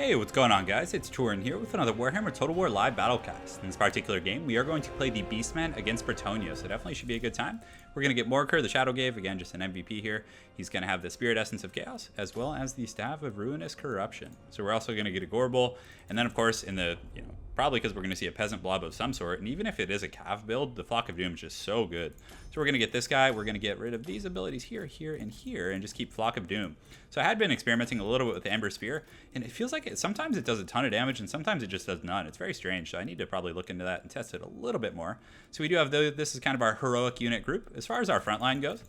Hey, what's going on, guys? It's Turin here with another Warhammer Total War Live BattleCast. In this particular game, we are going to play the Beastmen against Bretonnia, so definitely should be a good time. We're going to get Morker, the Shadowgave, again, just an MVP here. He's going to have the Spirit Essence of Chaos, as well as the Staff of Ruinous Corruption. So we're also going to get a Gorbel, and then, of course, in the, probably because we're going to see a Peasant Blob of some sort, and even if it is a Cav build, the Flock of Doom is just so good. So we're going to get this guy, we're going to get rid of these abilities here, here, and here, and just keep Flock of Doom. So I had been experimenting a little bit with the Ember Spear, and it feels like sometimes it does a ton of damage, and sometimes it just does none. It's very strange, so I need to probably look into that and test it a little bit more. So we do have, this is kind of our heroic unit group. As far as our front line goes,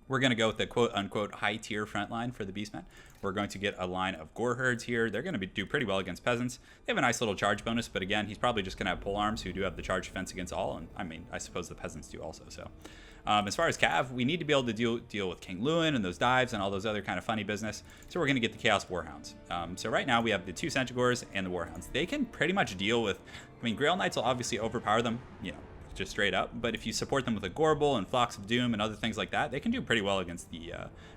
we're going to go with the quote-unquote high-tier front line for the Beastmen. We're going to get a line of Gore Herds here. They're going to do pretty well against Peasants. They have a nice little charge bonus, but again, he's probably just going to have Polearms who do have the charge defense against all, and I mean, I suppose the Peasants do also, so. As far as Cav, we need to be able to deal with King Lewin and those dives and all those other kind of funny business, so we're going to get the Chaos Warhounds. So right now, we have the two Centaurs and the Warhounds. They can pretty much deal with, I mean, Grail Knights will obviously overpower them, just straight up, but if you support them with a Gorbel and Flocks of Doom and other things like that, they can do pretty well against the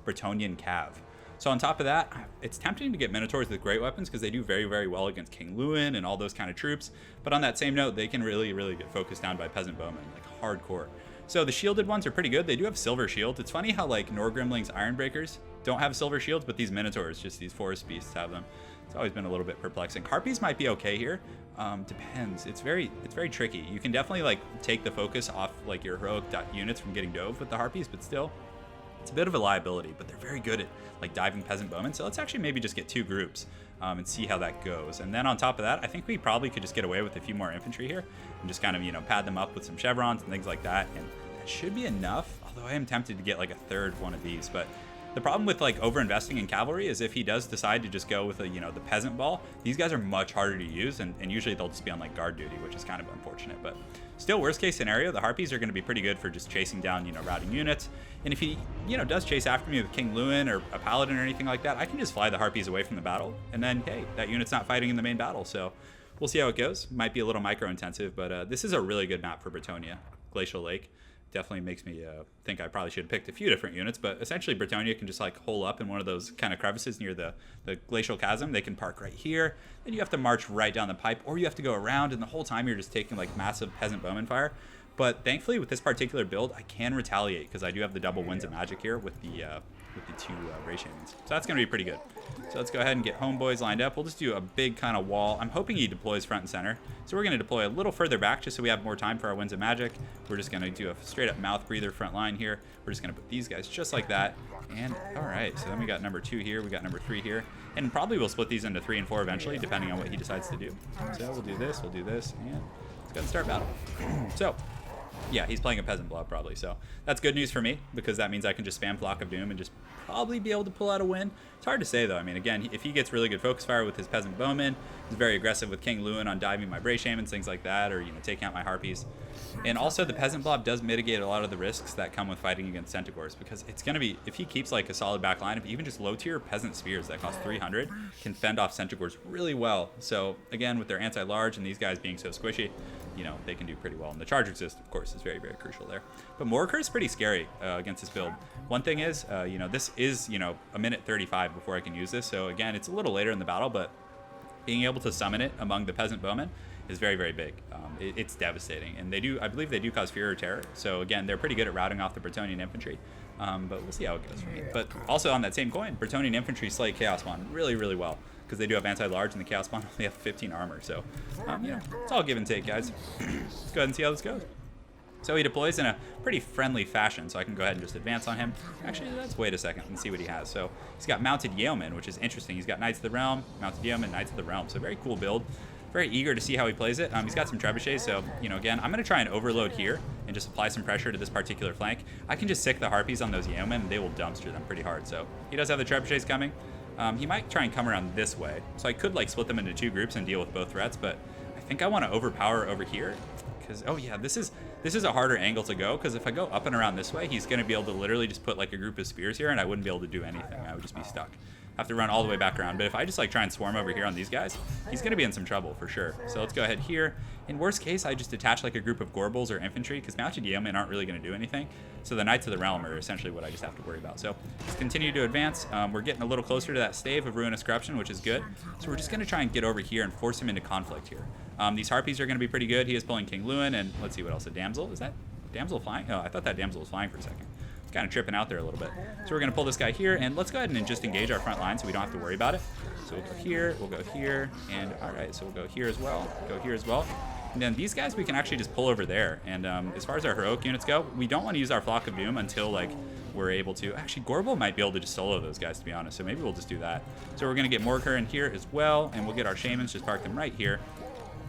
Bretonnian Cav. So on top of that, it's tempting to get Minotaurs with great weapons because they do very, very well against King Lewin and all those kind of troops, but on that same note, they can really, really get focused down by Peasant Bowmen, like hardcore. So the shielded ones are pretty good. They do have silver shields. It's funny how like Norgrimling's Ironbreakers don't have silver shields, but these Minotaurs, just these forest beasts, have them. It's always been a little bit perplexing. Harpies might be okay here. Depends. It's very tricky. You can definitely like take the focus off like your heroic units from getting dove with the Harpies, but still, it's a bit of a liability. But they're very good at like diving Peasant Bowmen. So let's actually maybe just get two groups and see how that goes. And then on top of that, I think we probably could just get away with a few more infantry here and just kind of pad them up with some chevrons and things like that. And that should be enough. Although I am tempted to get like a third one of these, but. The problem with like over-investing in cavalry is if he does decide to just go with a, the peasant ball, these guys are much harder to use, and usually they'll just be on like guard duty, which is kind of unfortunate. But still, worst case scenario, the Harpies are going to be pretty good for just chasing down, routing units. And if he, does chase after me with King Lewin or a Paladin or anything like that, I can just fly the Harpies away from the battle, and then hey, that unit's not fighting in the main battle. So we'll see how it goes. Might be a little micro-intensive, but this is a really good map for Bretonnia, Glacial Lake. Definitely makes me think I probably should have picked a few different units, but essentially Bretonnia can just like hole up in one of those kind of crevices near the glacial chasm. They can park right here, then you have to march right down the pipe, or you have to go around, and the whole time you're just taking like massive Peasant Bowman fire. But thankfully with this particular build, I can retaliate because I do have the double Winds of Magic here with the two Ray Shamans. So that's going to be pretty good. So let's go ahead and get homeboys lined up. We'll just do a big kind of wall. I'm hoping he deploys front and center. So we're going to deploy a little further back just so we have more time for our Winds of Magic. We're just going to do a straight up mouth breather front line here. We're just going to put these guys just like that. And all right, so then we got number 2 here. We got number 3 here. And probably we'll split these into 3 and 4 eventually, depending on what he decides to do. So we'll do this, and let's go ahead and start battle. So yeah, he's playing a Peasant Blob probably, so that's good news for me because that means I can just spam Flock of Doom and just probably be able to pull out a win. It's hard to say though. I mean, again, if he gets really good focus fire with his Peasant Bowman, he's very aggressive with King Lewin on diving my Bray Shamans, things like that, or taking out my Harpies. And also the Peasant Blob does mitigate a lot of the risks that come with fighting against Centaurs because it's going to be, if he keeps like a solid back line, if even just low tier Peasant Spears that cost 300 can fend off Centaurs really well. So again, with their anti-large and these guys being so squishy, they can do pretty well. And the charge resist, of course, is very, very crucial there. But Morker is pretty scary against this build. One thing is, this is, a minute 35 before I can use this. So again, it's a little later in the battle, but being able to summon it among the Peasant Bowmen is very, very big. It's devastating. And I believe they do cause fear or terror. So again, they're pretty good at routing off the Bretonnian infantry. But we'll see how it goes for me. But also on that same coin, Bretonnian infantry slay Chaos Spawn really, really well. Because they do have anti-large and the Chaos Spawn only have 15 armor. So, it's all give and take, guys. Let's go ahead and see how this goes. So he deploys in a pretty friendly fashion, so I can go ahead and just advance on him. Actually, let's wait a second and see what he has. So he's got Mounted Yeoman, which is interesting. He's got Knights of the Realm, Mounted Yeoman, Knights of the Realm. So very cool build. Very eager to see how he plays it. He's got some trebuchets, so, again, I'm going to try and overload here and just apply some pressure to this particular flank. I can just sick the Harpies on those Yeomen, and they will dumpster them pretty hard. So he does have the trebuchets coming. He might try and come around this way. So I could like split them into 2 groups and deal with both threats, but I think I want to overpower over here because, oh yeah, this is a harder angle to go because if I go up and around this way, he's going to be able to literally just put like a group of spears here and I wouldn't be able to do anything. I would just be stuck. have to run all the way back around. But if I just like try and swarm over here on these guys, he's going to be in some trouble for sure. So let's go ahead here. In worst case, I just attach like a group of Gorbles or infantry, because mounted yeomen aren't really going to do anything. So the Knights of the Realm are essentially what I just have to worry about. So let's continue to advance. We're getting a little closer to that stave of Ruinous Corruption, which is good. So we're just going to try and get over here and force him into conflict here. These Harpies are going to be pretty good. He is pulling King Lewin, and let's see what else. A Damsel? Is that Damsel flying? Oh, I thought that Damsel was flying for a second. It's kind of tripping out there a little bit. So we're going to pull this guy here, and let's go ahead and just engage our front line so we don't have to worry about it. So we'll go here, and all right, so we'll go here as well, And then these guys we can actually just pull over there. And as far as our heroic units go, we don't want to use our Flock of Doom until like we're able to. Actually, Gorbel might be able to just solo those guys, to be honest, so maybe we'll just do that. So we're going to get Morker in here as well, and we'll get our Shamans, just park them right here.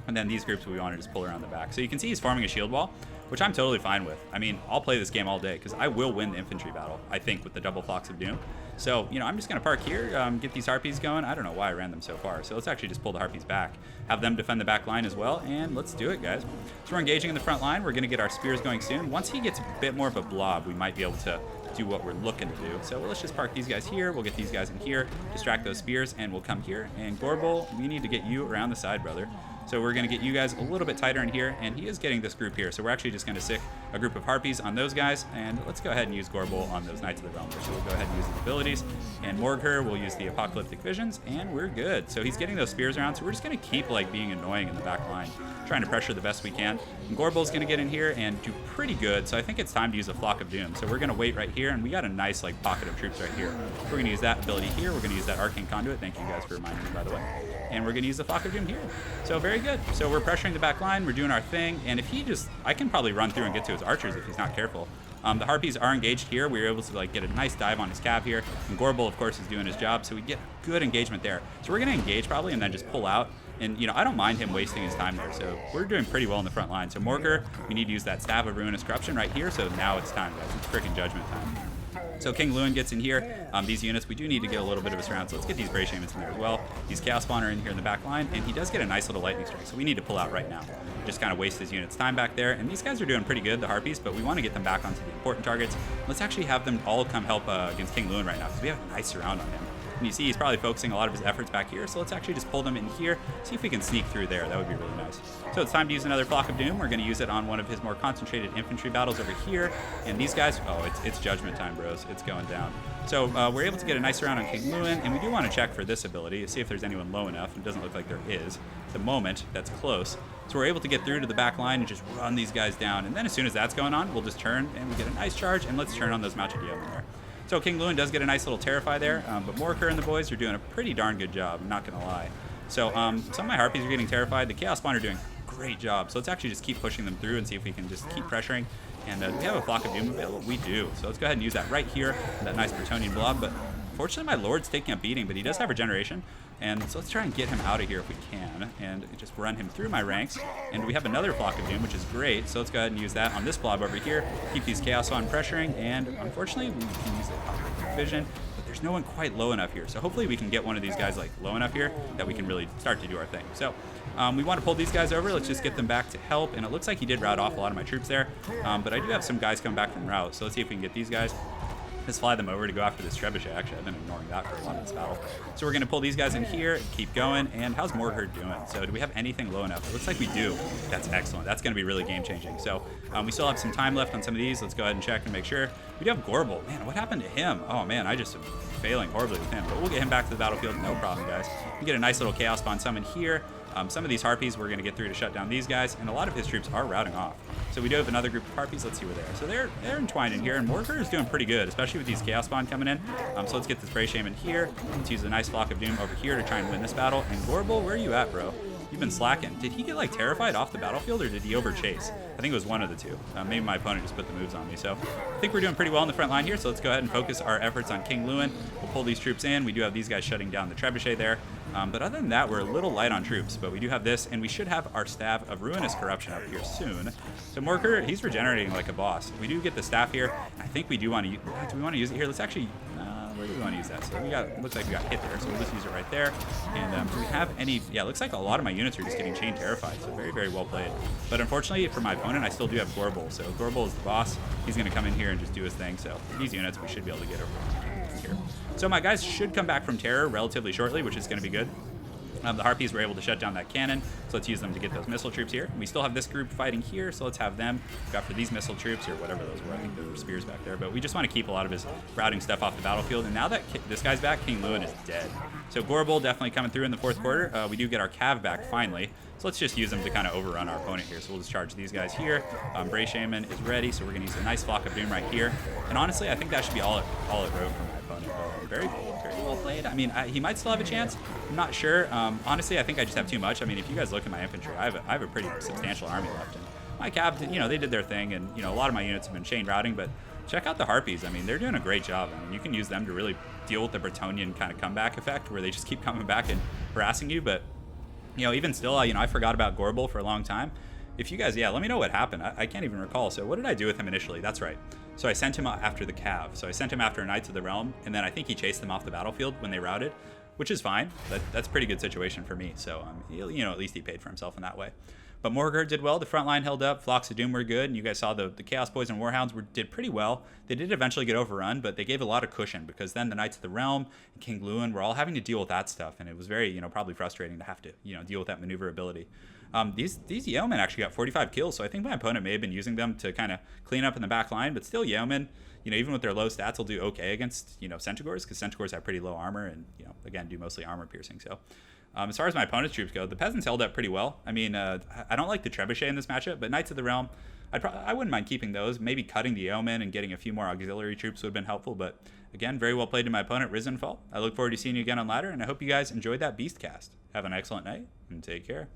And then these groups we want to just pull around the back. So you can see he's forming a shield wall, which I'm totally fine with. I mean, I'll play this game all day because I will win the infantry battle, I think, with the double Flocks of Doom. So, you know, I'm just going to park here, get these Harpies going. I don't know why I ran them so far. So let's actually just pull the Harpies back, have them defend the back line as well, and let's do it, guys. So we're engaging in the front line. We're going to get our spears going soon. Once he gets a bit more of a blob, we might be able to do what we're looking to do. So let's just park these guys here. We'll get these guys in here, distract those spears, and we'll come here. And Gorbel, we need to get you around the side, brother. So we're going to get you guys a little bit tighter in here, and he is getting this group here. So we're actually just going to sick a group of Harpies on those guys, and let's go ahead and use Gorbel on those Knights of the Realm. So we'll go ahead and use the abilities, and Morgher will use the Apocalyptic Visions, and we're good. So he's getting those spears around, so we're just going to keep like being annoying in the back line, trying to pressure the best we can. And Gorbel's going to get in here and do pretty good, so I think it's time to use a Flock of Doom. So we're going to wait right here, and we got a nice like pocket of troops right here. We're going to use that ability here. We're going to use that Arcane Conduit. Thank you guys for reminding me, by the way. And we're going to use the Flock of Doom here. So very good. So we're pressuring the back line. We're doing our thing. And if he just, I can probably run through and get to his archers if he's not careful. The Harpies are engaged here. We were able to like get a nice dive on his cav here. And Gorbel, of course, is doing his job. So we get good engagement there. So we're going to engage probably and then just pull out. And, you know, I don't mind him wasting his time there. So we're doing pretty well in the front line. So Morgher, we need to use that Staff of Ruinous Corruption right here. So now it's time, guys. It's freaking Judgment time. So King Lewin gets in here. These units, we do need to get a little bit of a surround, so let's get these Brave Shamans in there as well. These Chaos Spawn are in here in the back line, and he does get a nice little lightning strike, so we need to pull out right now. Just kind of waste his unit's time back there, and these guys are doing pretty good, the Harpies, but we want to get them back onto the important targets. Let's actually have them all come help against King Lewin right now, because we have a nice surround on him. And you see he's probably focusing a lot of his efforts back here, so let's actually just pull them in here, see if we can sneak through there. That would be really nice. So it's time to use another Flock of Doom. We're going to use it on one of his more concentrated infantry battles over here. And these guys, oh, it's Judgment time, bros. It's going down. So we're able to get a nice round on King Lewin, and we do want to check for this ability, see if there's anyone low enough. It doesn't look like there is at the moment. That's close. So we're able to get through to the back line and just run these guys down. And then as soon as that's going on, we'll just turn, and we get a nice charge, and let's turn on those mounted yeomen there. So King Lewin does get a nice little Terrify there, but Morker and the boys are doing a pretty darn good job, I'm not going to lie. So some of my Harpies are getting terrified. The Chaos Spawn are doing a great job. So let's actually just keep pushing them through and see if we can just keep pressuring. And do we have a Flock of Doom available? We do. So let's go ahead and use that right here, that nice Bretonnian blob. But unfortunately, my Lord's taking a beating, but he does have regeneration. And so let's try and get him out of here if we can, and just run him through my ranks. And we have another Flock of Doom, which is great. So let's go ahead and use that on this blob over here. Keep these Chaos on pressuring, and unfortunately, we can use the Vision, but there's no one quite low enough here. So hopefully we can get one of these guys like low enough here that we can really start to do our thing. So we want to pull these guys over. Let's just get them back to help. And it looks like he did rout off a lot of my troops there, but I do have some guys come back from rout. So let's see if we can get these guys. Let's fly them over to go after this Trebuchet. Actually, I've been ignoring that for a lot of this battle. So we're going to pull these guys in here, keep going. And how's Morgher doing? So do we have anything low enough? It looks like we do. That's excellent. That's going to be really game-changing. So we still have some time left on some of these. Let's go ahead and check and make sure. We do have Gorbel. Man, what happened to him? Oh, man, I just am failing horribly with him. But we'll get him back to the battlefield. No problem, guys. We get a nice little Chaos Spawn summon here. Some of these Harpies we're going to get through to shut down these guys, and a lot of his troops are routing off. So we do have another group of Harpies. Let's see where they are. So they're entwined in here, and Morgher is doing pretty good, especially with these Chaos Spawn coming in. So let's get this Brave Shaman here. Let's use a nice Flock of Doom over here to try and win this battle. And Gorbel, where are you at, bro? You've been slacking. Did he get like terrified off the battlefield, or did he overchase? I think it was one of the two. Maybe my opponent just put the moves on me. So I think we're doing pretty well in the front line here. So let's go ahead and focus our efforts on King Lewin. We'll pull these troops in. We do have these guys shutting down the Trebuchet there. But other than that, we're a little light on troops. But we do have this, and we should have our Staff of Ruinous Corruption up here soon. So Morker, he's regenerating like a boss. We do get the staff here. I think we do want to use. Do we want to use it here? Let's actually. Where do we want to use that? So we got. Looks like we got hit there. So we'll just use it right there. And do we have any? Yeah, it looks like a lot of my units are just getting chain terrified. So very, very well played. But unfortunately for my opponent, I still do have Gorbel. So Gorbel is the boss. He's going to come in here and just do his thing. So these units we should be able to get over here. So my guys should come back from Terror relatively shortly, which is going to be good. The Harpies were able to shut down that cannon, so let's use them to get those missile troops here. We still have this group fighting here, so let's have them go after these missile troops, or whatever those were. I think there were spears back there, but we just want to keep a lot of his routing stuff off the battlefield. And now that this guy's back, King Lewin is dead. So Gorbel definitely coming through in the 4th quarter. We do get our Cav back finally, so let's just use them to kind of overrun our opponent here. So we'll just charge these guys here. Bray Shaman is ready, so we're going to use a nice Flock of Doom right here. And honestly, I think that should be all it wrote for my opponent. Very well played. I mean, he might still have a chance. I'm not sure. Honestly, I think I just have too much. I mean, if you guys look at my infantry, I have a pretty substantial army left. And my Cav, you know, they did their thing, and you know, a lot of my units have been chain routing. But check out the Harpies. I mean, they're doing a great job. I mean, you can use them to really deal with the Bretonian kind of comeback effect, where they just keep coming back and harassing you. But you know, even still, you know, I forgot about Gorbel for a long time. If you guys, let me know what happened. I can't even recall. So what did I do with him initially? That's right. So I sent him after the Cav. So I sent him after Knights of the Realm, and then I think he chased them off the battlefield when they routed, which is fine. That's a pretty good situation for me. So, you know, at least he paid for himself in that way. But Morgard did well. The front line held up. Flocks of Doom were good. And you guys saw the Chaos Boys and Warhounds did pretty well. They did eventually get overrun, but they gave a lot of cushion, because then the Knights of the Realm and King Lewin were all having to deal with that stuff. And it was very, you know, probably frustrating to have to, you know, deal with that maneuverability. These Yeomen actually got 45 kills, so I think my opponent may have been using them to kind of clean up in the back line, but still Yeomen, you know, even with their low stats, will do okay against, you know, Centaurs, because Centaurs have pretty low armor and, you know, again, do mostly armor piercing. So as far as my opponent's troops go, the Peasants held up pretty well. I mean, I don't like the Trebuchet in this matchup, but Knights of the Realm, I wouldn't mind keeping those. Maybe cutting the Yeomen and getting a few more auxiliary troops would have been helpful, but again, very well played to my opponent, Risen Fall. I look forward to seeing you again on ladder, and I hope you guys enjoyed that Beastcast. Have an excellent night, and take care.